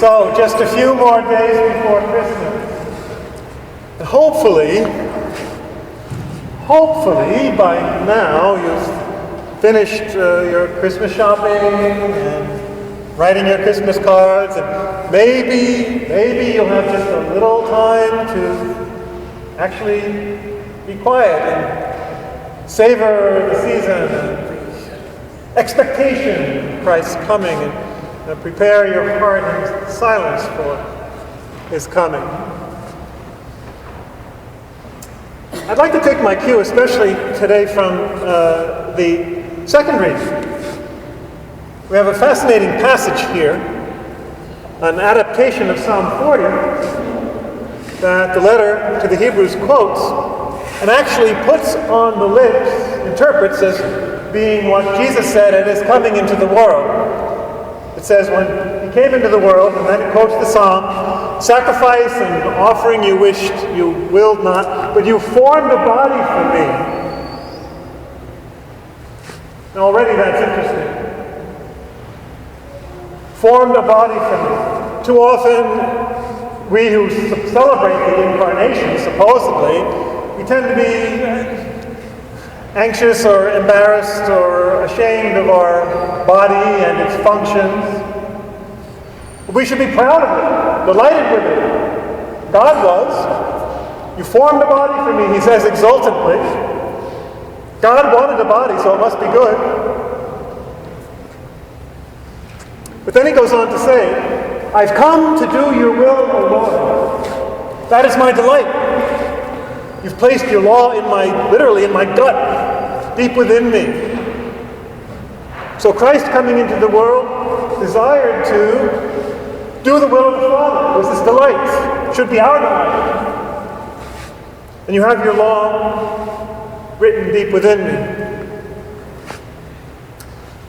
So, just a few more days before Christmas. And hopefully by now you've finished your Christmas shopping and writing your Christmas cards, and maybe you'll have just a little time to actually be quiet and savor the season and expectation of Christ's coming, and prepare your heart in silence for His coming. I'd like to take my cue, especially today, from the second reading. We have a fascinating passage here, an adaptation of Psalm 40 that the letter to the Hebrews quotes and actually puts on the lips, interprets as being what Jesus said at His coming into the world. It says, when He came into the world, and then it quotes the Psalm, sacrifice and offering you wished, you willed not, but you formed a body for me. Now already that's interesting. Formed a body for me. Too often, we who celebrate the Incarnation, supposedly, we tend to be anxious or embarrassed or ashamed of our body and its functions. We should be proud of it, delighted with it. God was. You formed a body for me, He says exultantly. God wanted a body, so it must be good. But then He goes on to say, I've come to do your will, O Lord. That is my delight. You've placed your law literally in my gut, deep within me. So Christ coming into the world desired to do the will of the Father. It was His delight. It should be our delight. And you have your law written deep within me.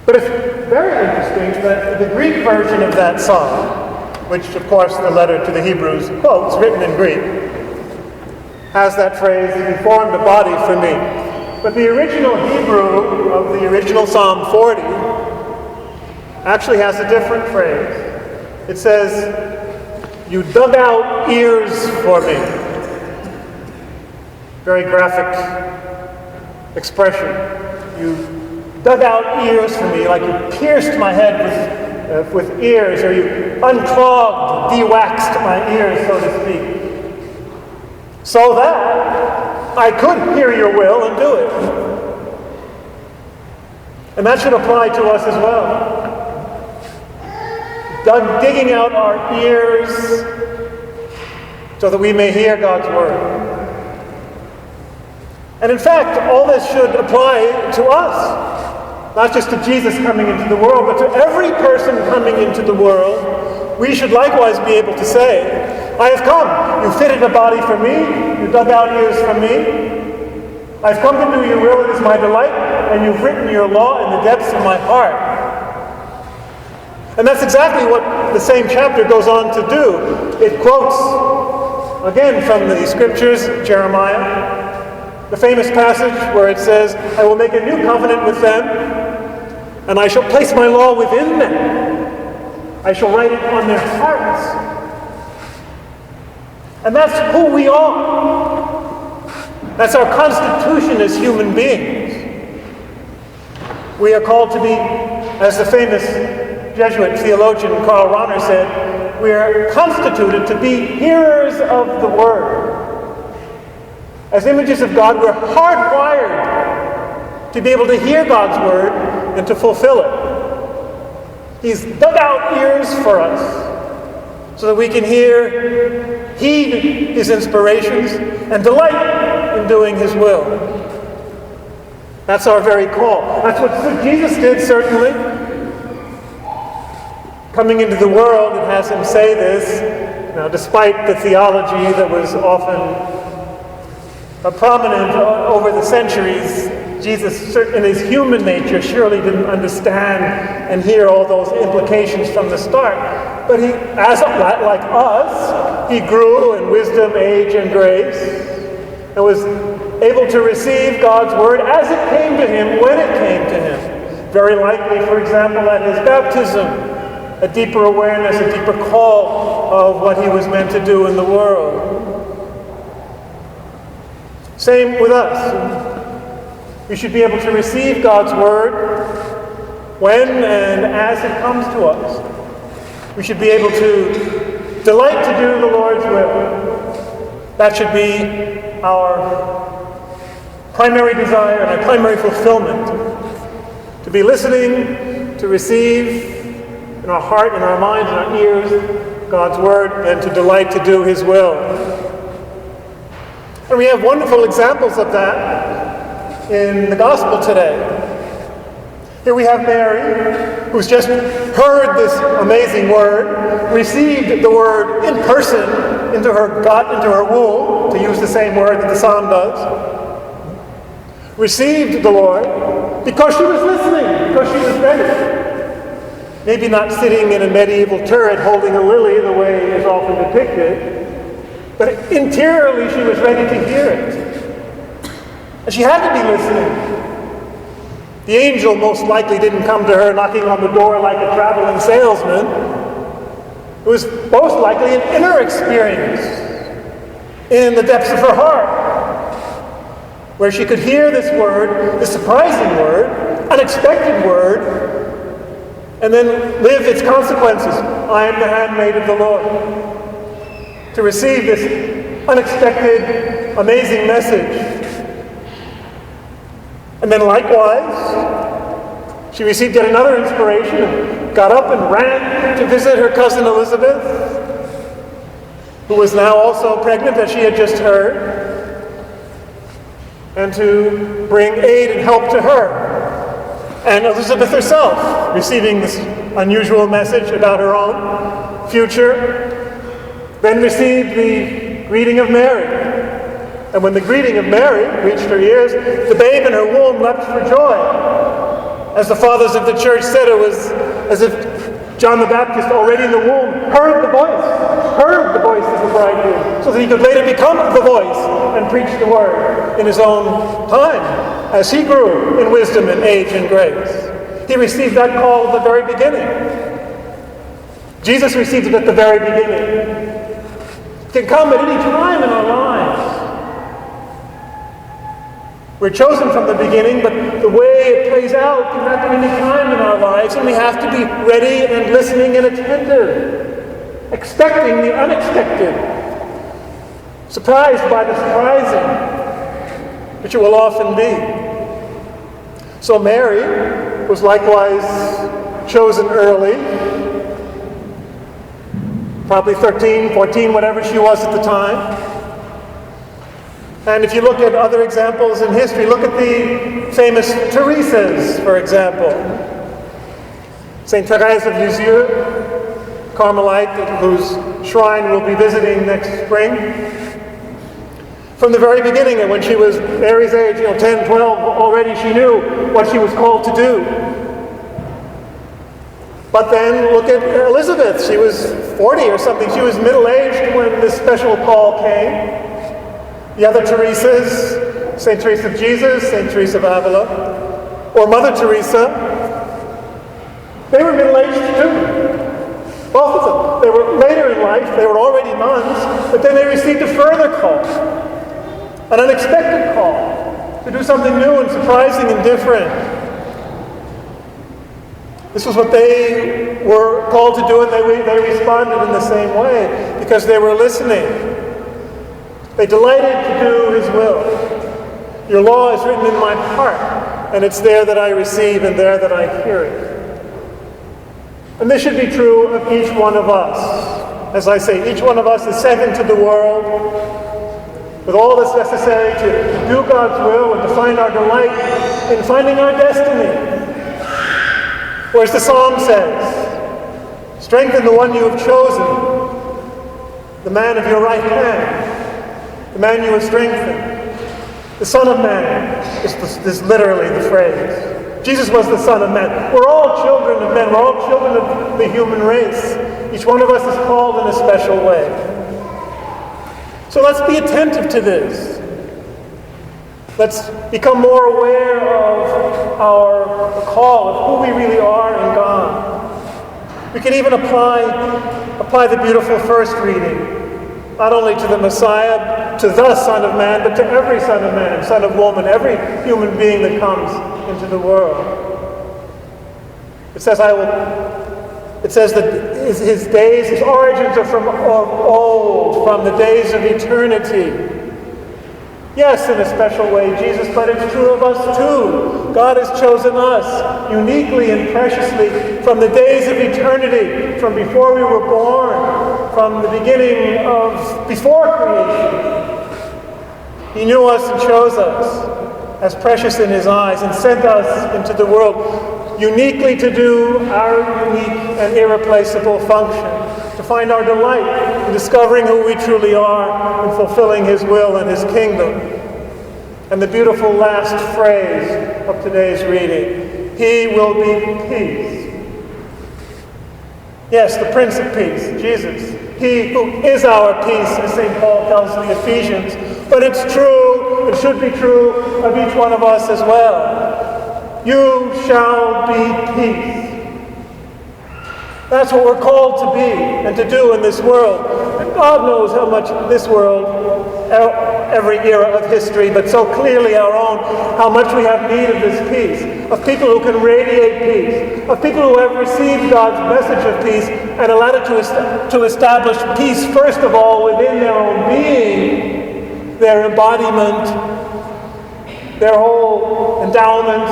But it's very interesting that the Greek version of that psalm, which of course the letter to the Hebrews quotes, written in Greek, has that phrase, He formed a body for me. But the original Hebrew of the original Psalm 40 actually has a different phrase. It says, you dug out ears for me. Very graphic expression. You dug out ears for me, like you pierced my head with ears, or you unclogged, de-waxed my ears, so to speak, so that I could hear your will and do it. And that should apply to us as well. Digging out our ears so that we may hear God's word. And in fact, all this should apply to us. Not just to Jesus coming into the world, but to every person coming into the world. We should likewise be able to say, I have come. You fitted a body for me. You dug out ears for me. I've come to do your will. It is my delight. And you've written your law in the depths of my heart. And that's exactly what the same chapter goes on to do. It quotes, again from the scriptures, Jeremiah, the famous passage where it says, I will make a new covenant with them, and I shall place my law within them. I shall write it on their hearts. And that's who we are. That's our constitution as human beings. We are called to be, as the famous Jesuit theologian Karl Rahner said, we are constituted to be hearers of the Word. As images of God, we're hardwired to be able to hear God's Word and to fulfill it. He's dug out ears for us so that we can heed His inspirations and delight in doing His will. That's our very call. That's what Jesus did, certainly. Coming into the world, it has Him say this. Now, despite the theology that was often prominent over the centuries, Jesus, in His human nature, surely didn't understand and hear all those implications from the start. But He, like us, He grew in wisdom, age, and grace, and was able to receive God's word as it came to Him, when it came to Him. Very likely, for example, at His baptism, a deeper awareness, a deeper call of what he was meant to do in the world. Same with us. We should be able to receive God's word when and as it comes to us. We should be able to delight to do the Lord's will. That should be our primary desire and our primary fulfillment. To be listening, to receive in our heart, in our minds, in our ears, God's word, and to delight to do his will. And we have wonderful examples of that in the gospel today. Here we have Mary, who's just heard this amazing word, received the word in person into her gut, into her womb, to use the same word that the psalm does. Received the Lord because she was listening, because she was ready. Maybe not sitting in a medieval turret holding a lily the way is often depicted, but interiorly she was ready to hear it. And she had to be listening. The angel most likely didn't come to her knocking on the door like a traveling salesman. It was most likely an inner experience in the depths of her heart, where she could hear this word, this surprising word, unexpected word, and then live its consequences. I am the handmaid of the Lord. To receive this unexpected, amazing message. And then likewise, she received yet another inspiration and got up and ran to visit her cousin Elizabeth, who was now also pregnant, as she had just heard, and to bring aid and help to her. And Elizabeth herself, receiving this unusual message about her own future, then received the greeting of Mary. And when the greeting of Mary reached her ears, the babe in her womb leapt for joy. As the fathers of the church said, it was as if John the Baptist, already in the womb, heard the voice of the bridegroom, so that he could later become the voice and preach the word in his own time, as he grew in wisdom and age and grace. He received that call at the very beginning. Jesus received it at the very beginning. It can come at any time in our lives. We're chosen from the beginning, but the way it plays out can happen any time in our lives, and we have to be ready and listening and attentive, expecting the unexpected, surprised by the surprising, which it will often be. So Mary was likewise chosen early, probably 13, 14, whatever she was at the time. And if you look at other examples in history, look at the famous Teresas, for example. St. Therese of Lisieux, Carmelite, whose shrine we'll be visiting next spring. From the very beginning, and when she was Mary's age, 10, 12, already she knew what she was called to do. But then look at Elizabeth. She was 40 or something. She was middle-aged when this special call came. The other Teresas, St. Teresa of Jesus, St. Teresa of Avila, or Mother Teresa, they were middle-aged too. Both of them. They were later in life, they were already nuns, but then they received a further call, an unexpected call, to do something new and surprising and different. This was what they were called to do, and they responded in the same way, because they were listening. They delighted to do his will. Your law is written in my heart, and it's there that I receive and there that I hear it. And this should be true of each one of us. As I say, each one of us is sent into the world with all that's necessary to do God's will and to find our delight in finding our destiny. Or as the psalm says, strengthen the one you have chosen, the man of your right hand. The man you have strengthened. The Son of Man is literally the phrase. Jesus was the Son of Man. We're all children of men. We're all children of the human race. Each one of us is called in a special way. So let's be attentive to this. Let's become more aware of our call, of who we really are in God. can even apply the beautiful first reading, not only to the Messiah, to the Son of Man, but to every son of man, son of woman, every human being that comes into the world. It says that his days, his origins are from of old, from the days of eternity. Yes, in a special way, Jesus, but it's true of us too. God has chosen us uniquely and preciously from the days of eternity, from before we were born, from the beginning of before creation. He knew us and chose us as precious in his eyes and sent us into the world uniquely to do our unique and irreplaceable function, to find our delight in discovering who we truly are and fulfilling his will and his kingdom. And the beautiful last phrase of today's reading, he will be peace. Yes, the Prince of Peace, Jesus. He who is our peace, as St. Paul tells the Ephesians. But it's true, it should be true of each one of us as well. You shall be peace. That's what we're called to be and to do in this world. And God knows how much this world, every era of history, but so clearly our own, how much we have need of this peace, of people who can radiate peace, of people who have received God's message of peace and allowed it to establish peace, first of all, within their own being, their embodiment, their whole endowment,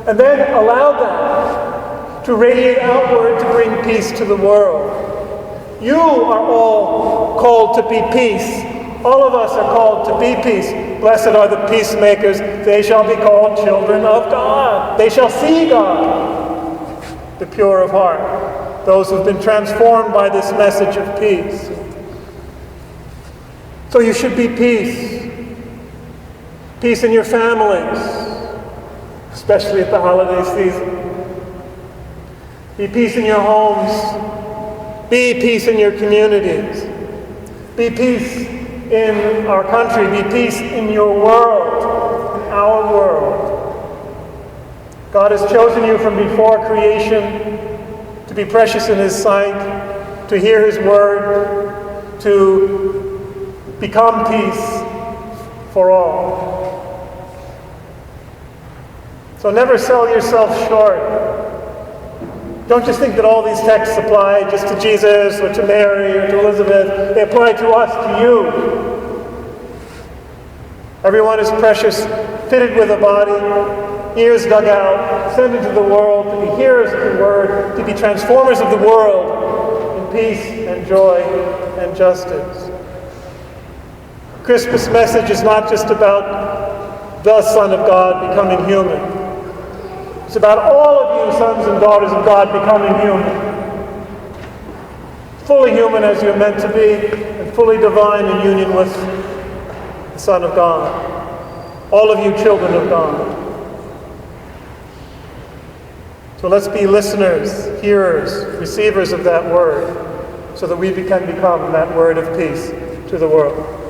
and then allow that to radiate outward to bring peace to the world. You are all called to be peace. All of us are called to be peace. Blessed are the peacemakers. They shall be called children of God. They shall see God, the pure of heart, those who've been transformed by this message of peace. So you should be peace. Peace in your families, especially at the holiday season. Be peace in your homes. Be peace in your communities. Be peace in our country. Be peace in your world, in our world. God has chosen you from before creation to be precious in his sight, to hear his word, to become peace for all. So never sell yourself short. Don't just think that all these texts apply just to Jesus or to Mary or to Elizabeth. They apply to us, to you. Everyone is precious, fitted with a body, ears dug out, sent into the world to be hearers of the word, to be transformers of the world in peace and joy and justice. Christmas message is not just about the Son of God becoming human. It's about all of you sons and daughters of God becoming human. Fully human as you're meant to be, and fully divine in union with the Son of God. All of you children of God. So let's be listeners, hearers, receivers of that word, so that we can become that word of peace to the world.